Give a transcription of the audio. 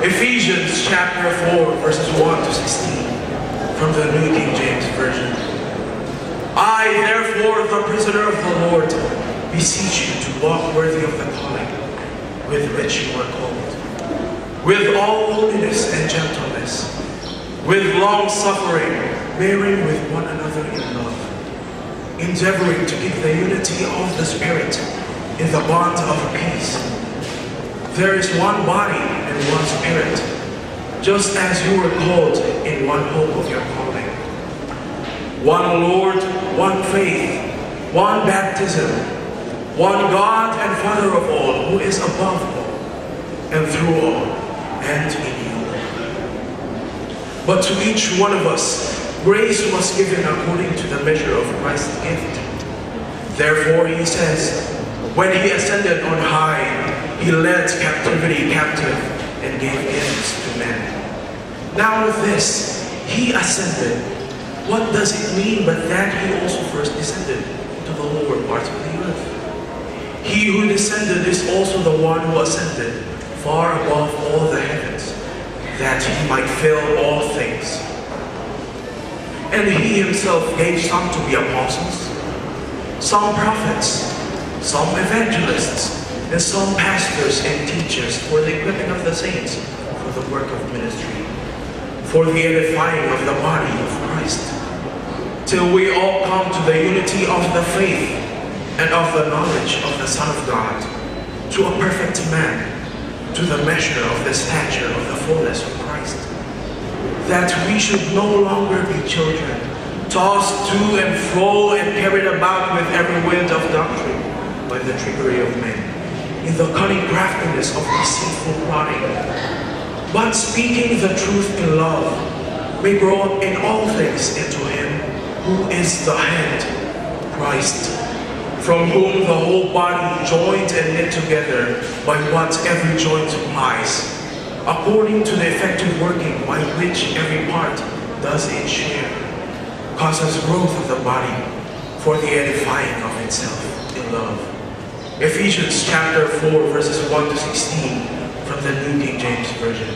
Ephesians chapter 4, verses 1 to 16, from the New King James Version. I, therefore, the prisoner of the Lord, beseech you to walk worthy of the calling with which you are called, with all holiness and gentleness, with long suffering, bearing with one another in love, endeavoring to keep the unity of the Spirit in the bond of peace. There is one body and one Spirit, just as you were called in one hope of your calling. One Lord, one faith, one baptism, one God and Father of all, who is above all, and through all, and in you. But to each one of us, grace was given according to the measure of Christ's gift. Therefore, he says, when he ascended on high, he led captivity captive and gave gifts to men. Now with this, he ascended. What does it mean but that he also first descended to the lower parts of the earth? He who descended is also the one who ascended far above all the heavens, that he might fill all things. And he himself gave some to be apostles, some prophets, some evangelists, and some pastors and teachers for the equipping of the saints, for the work of ministry, for the edifying of the body of Christ, till we all come to the unity of the faith and of the knowledge of the Son of God, to a perfect man, to the measure of the stature of the fullness of Christ, that we should no longer be children, tossed to and fro and carried about with every wind of doctrine by the trickery of men, in the cunning craftiness of deceitful plotting, but speaking the truth in love, may grow up in all things into him who is the head, Christ, from whom the whole body, joined and knit together by what every joint supplies, according to the effective working by which every part does its share, causes growth of the body for the edifying of itself in love. Ephesians chapter 4, verses 1 to 16, from the New King James Version.